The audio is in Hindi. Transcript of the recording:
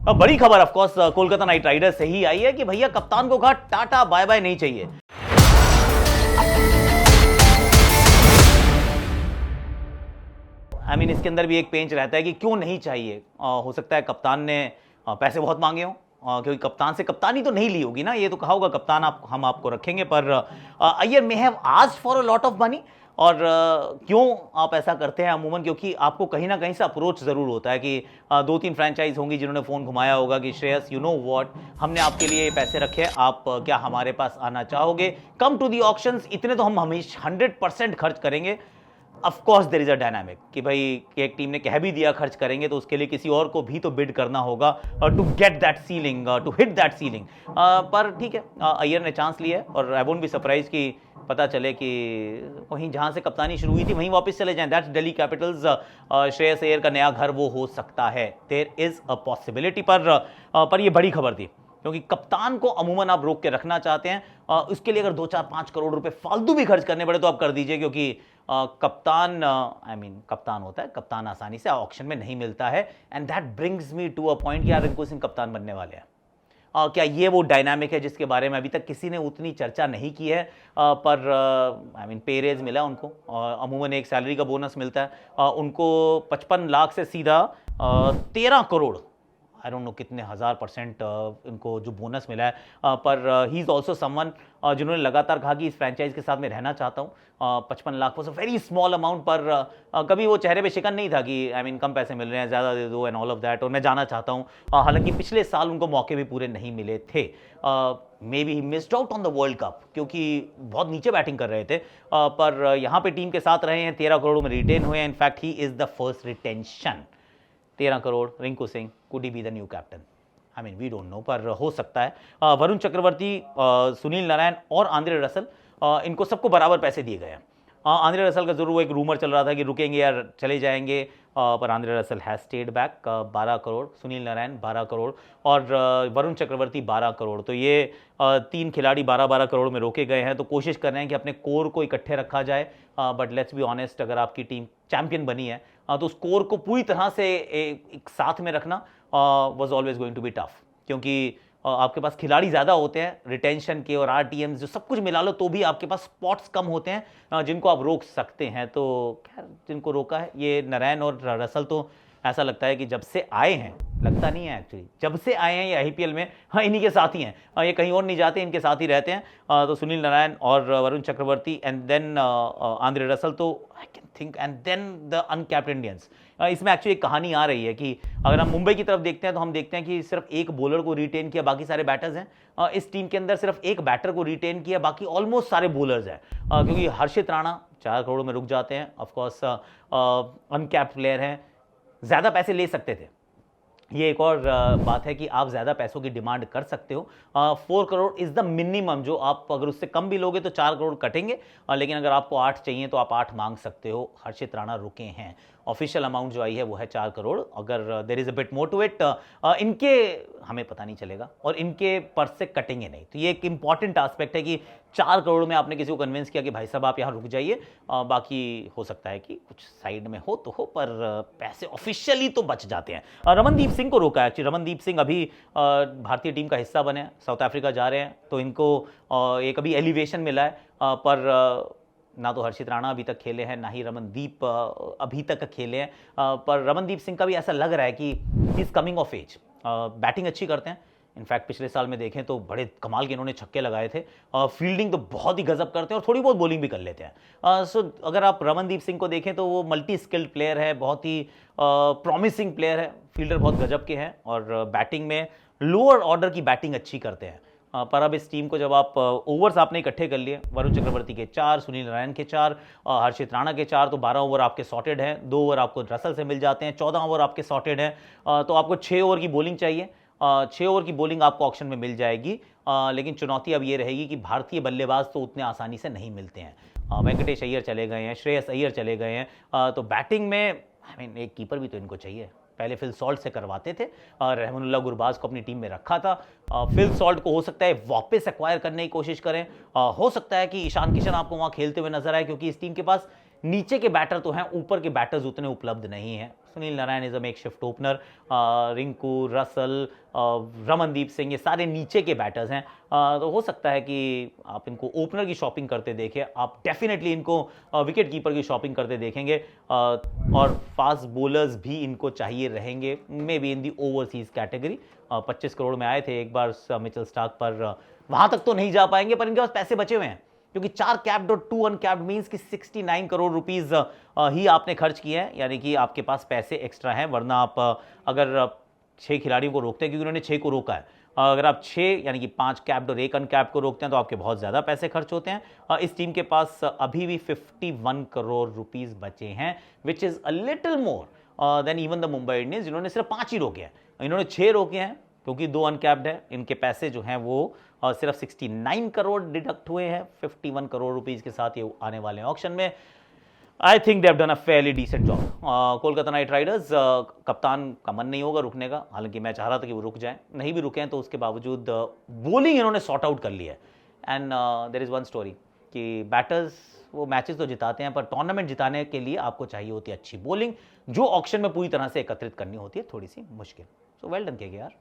बड़ी खबर of course Kolkata knight Riders से ही आई है कि भैया कप्तान को कहा टाटा बाय बाय नहीं चाहिए। इसके अंदर भी एक पेंच रहता है कि क्यों नहीं चाहिए। हो सकता है कप्तान ने पैसे बहुत मांगे हों, क्योंकि कप्तान से कप्तानी तो नहीं ली होगी ना, ये तो कहा होगा कप्तान हम आपको रखेंगे, पर Iyer may have asked for a lot of money. और क्यों आप ऐसा करते हैं अमूमन, क्योंकि आपको कहीं ना कहीं से अप्रोच ज़रूर होता है कि 2-3 फ्रेंचाइज होंगी जिन्होंने फ़ोन घुमाया होगा कि श्रेयस यू नो व्हाट, हमने आपके लिए पैसे रखे, आप क्या हमारे पास आना चाहोगे, कम टू दी ऑक्शंस, इतने तो हम हमेशा 100% खर्च करेंगे। Of course there is a dynamic कि भाई एक टीम ने कह भी दिया खर्च करेंगे तो उसके लिए किसी और को भी तो बिड करना होगा to get that ceiling, to hit that ceiling. पर ठीक है, अय्यर ने चांस लिया है और आई वोंट बी सरप्राइज कि पता चले कि वहीं जहां से कप्तानी शुरू हुई थी वहीं वापस चले जाएं। That's Delhi capitals. श्रेयस अय्यर का नया घर वो हो सकता है, देयर इज अ पॉसिबिलिटी। पर ये बड़ी खबर थी क्योंकि कप्तान को अमूमन आप रोक के रखना चाहते हैं, उसके लिए अगर 2-4-5 करोड़ रुपए फालतू भी खर्च करने पड़े तो आप कर दीजिए, क्योंकि कप्तान कप्तान होता है, कप्तान आसानी से ऑक्शन में नहीं मिलता है। And that brings me to a point कि यार रिंकू सिंह कप्तान बनने वाले हैं। क्या ये वो डायनामिक है जिसके बारे में अभी तक किसी ने उतनी चर्चा नहीं की है, पर पे रेज मिला उनको, अमूमन एक सैलरी का बोनस मिलता है उनको 55 लाख से सीधा 13 करोड़, आई डोंट नो कितने 1000% इनको जो बोनस मिला है। पर ही इज़ ऑल्सो समवन जिन्होंने लगातार कहा कि इस फ्रेंचाइज के साथ मैं रहना चाहता हूँ। 55 lakh was a very small amount, पर कभी वो चेहरे पे शिकन नहीं था कि कम पैसे मिल रहे हैं, ज़्यादा दे दो एंड ऑल ऑफ दैट, और मैं जाना चाहता हूँ। हालांकि पिछले साल उनको मौके भी पूरे नहीं मिले थे। May be he missed out on the world cup क्योंकि बहुत नीचे बैटिंग कर रहे थे, पर यहाँ पे टीम के साथ रहे हैं, 13 करोड़ में रिटेन हुए हैं। In fact he is the first retention. 13 crore, Rinku Singh, could he be the new captain? We don't know, पर हो सकता है। वरुण चक्रवर्ती, सुनील नारायण और आंद्रे रसल, इनको सबको बराबर पैसे दिए गए हैं। आंद्रे रसल का जरूर वो एक रूमर चल रहा था कि रुकेंगे या चले जाएंगे, पर Andre Russell has stayed back. 12 crore, Sunil Narayan 12 crore और वरुण चक्रवर्ती 12 करोड़। तो ये 3 खिलाड़ी 12-12 करोड़ में रोके गए हैं। तो कोशिश कर रहे हैं कि अपने कोर को इकट्ठे रखा जाए, बट लेट्स बी ऑनेस्ट, अगर आपकी टीम चैंपियन बनी है तो उस कोर को पूरी तरह से एक साथ में रखना was always going to be tough, क्योंकि आपके पास खिलाड़ी ज़्यादा होते हैं, रिटेंशन के और आरटीएम्स जो सब कुछ मिला लो तो भी आपके पास स्पॉट्स कम होते हैं जिनको आप रोक सकते हैं। तो खैर जिनको रोका है ये नारायण और रसल, तो ऐसा लगता है कि जब से आए हैं, लगता नहीं है एक्चुअली, जब से आए हैं ये आईपीएल में, हाँ इन्हीं के साथ ही हैं, ये कहीं और नहीं जाते, इनके साथ ही रहते हैं। तो सुनील नारायण और Varun Chakravarthy and then Andre Russell, तो I can think, and then the uncapped Indians. इसमें एक्चुअली एक कहानी आ रही है कि अगर हम मुंबई की तरफ देखते हैं तो हम देखते हैं कि सिर्फ एक बॉलर को रिटेन किया, बाकी सारे बैटर्स हैं। इस टीम के अंदर सिर्फ एक बैटर को रिटेन किया, बाकी ऑलमोस्ट सारे बॉलर्स हैं, क्योंकि हर्षित राणा 4 करोड़ में रुक जाते हैं। ऑफकोर्स अनकैप्ड प्लेयर हैं, ज़्यादा पैसे ले सकते थे, ये एक और बात है कि आप ज़्यादा पैसों की डिमांड कर सकते हो। 4 करोड़ इज़ द मिनिमम, जो आप अगर उससे कम भी लोगे तो 4 करोड़ कटेंगे, लेकिन अगर आपको 8 चाहिए तो आप 8 मांग सकते हो। हर्षित राणा रुके हैं, ऑफिशियल अमाउंट जो आई है वो है 4 करोड़। अगर there is a bit more to it, इनके हमें पता नहीं चलेगा और इनके पर्स से कटेंगे नहीं। तो ये एक इंपॉर्टेंट एस्पेक्ट है कि 4 करोड़ में आपने किसी को कन्विंस किया कि भाई साहब आप यहाँ रुक जाइए, बाकी हो सकता है कि कुछ साइड में हो तो हो, पर पैसे ऑफिशियली तो बच जाते हैं। रमनदीप सिंह को रोका है एक्चुअली। रमनदीप सिंह अभी भारतीय टीम का हिस्सा बने, साउथ अफ्रीका जा रहे हैं, तो इनको एक अभी एलिवेशन मिला है। पर ना तो हर्षित राणा अभी तक खेले हैं, ना ही रमनदीप अभी तक खेले हैं। पर रमनदीप सिंह का भी ऐसा लग रहा है कि he is coming of age. Batting अच्छी करते हैं, इनफैक्ट पिछले साल में देखें तो बड़े कमाल के इन्होंने छक्के लगाए थे। फील्डिंग तो बहुत ही गजब करते हैं और थोड़ी बहुत बॉलिंग भी कर लेते हैं। सो अगर आप रमनदीप सिंह को देखें तो वो मल्टी स्किल्ड प्लेयर है, बहुत ही प्रॉमिसिंग प्लेयर है, फील्डर बहुत गजब के हैं और बैटिंग में लोअर ऑर्डर की बैटिंग अच्छी करते हैं। पर अब इस टीम को जब आप ओवर्स आपने इकट्ठे कर लिए, वरुण चक्रवर्ती के 4, सुनील नारायण के 4, हर्षित राणा के 4, तो 12 ओवर आपके सॉर्टेड हैं। 2 ओवर आपको रसल से मिल जाते हैं, 14 ओवर आपके सॉर्टेड हैं। तो आपको 6 ओवर की बॉलिंग चाहिए, 6 ओवर की बॉलिंग आपको ऑक्शन में मिल जाएगी। लेकिन चुनौती अब ये रहेगी कि भारतीय बल्लेबाज तो उतने आसानी से नहीं मिलते हैं। वेंकटेश अय्यर चले गए हैं, श्रेयस अय्यर चले गए हैं, तो बैटिंग में एक कीपर भी तो इनको चाहिए। पहले फिल सॉल्ट से करवाते थे और रहमानुल्लाह गुरबाज को अपनी टीम में रखा था। फिल सॉल्ट को हो सकता है वापस एक्वायर करने की कोशिश करें। हो सकता है कि ईशान किशन आपको वहाँ खेलते हुए नजर आए, क्योंकि इस टीम के पास नीचे के बैटर तो हैं, ऊपर के बैटर्स उतने उपलब्ध नहीं हैं। Sunil Narayan is a make shift opener, Rinku, Russell, Ramandeep Singh, ये सारे नीचे के बैटर्स हैं। तो हो सकता है कि आप इनको ओपनर की शॉपिंग करते देखें, आप डेफिनेटली इनको विकेट कीपर की शॉपिंग करते देखेंगे, और फास्ट बॉलर्स भी इनको चाहिए रहेंगे, may be in the overseas category. 25 crore में आए थे एक बार मिचेल स्टार्क पर, वहां तक तो नहीं जा पाएंगे, पर इनके पास पैसे बचे हुए हैं, क्योंकि 4 कैप्ड और 2 अनकैप्ड मींस कि 69 करोड़ रुपीस ही आपने खर्च किए हैं, यानी कि आपके पास पैसे एक्स्ट्रा हैं। वरना आप अगर 6 खिलाड़ियों को रोकते हैं, क्योंकि उन्होंने 6 को रोका है, अगर आप 6 यानी कि 5 कैप्ड और 1 अनकैप्ड को रोकते हैं तो आपके बहुत ज़्यादा पैसे खर्च होते हैं। इस टीम के पास अभी भी 51 करोड़ रुपीस बचे हैं, which is a little more than even the Mumbai Indians, जिन्होंने सिर्फ 5 ही रोके हैं। इन्होंने 6 रोके हैं क्योंकि 2 अनकैप्ड है। इनके पैसे जो हैं वो सिर्फ 69 करोड़ डिडक्ट हुए हैं 51 करोड़ रुपीस के साथ, ये आने वाले ऑक्शन में। I think they have done a fairly decent job. Kolkata knight riders, कप्तान का मन नहीं होगा रुकने का, हालांकि मैं चाह रहा था कि वो रुक जाएं, नहीं भी रुके हैं तो उसके बावजूद बॉलिंग इन्होंने सॉर्ट आउट कर लिया है। And there is one story कि बैटर्स वो मैचेस तो जिताते हैं, पर टूर्नामेंट जिताने के लिए आपको चाहिए होती है अच्छी बॉलिंग, जो ऑक्शन में पूरी तरह से एकत्रित करनी होती है थोड़ी सी मुश्किल। So well done KKR.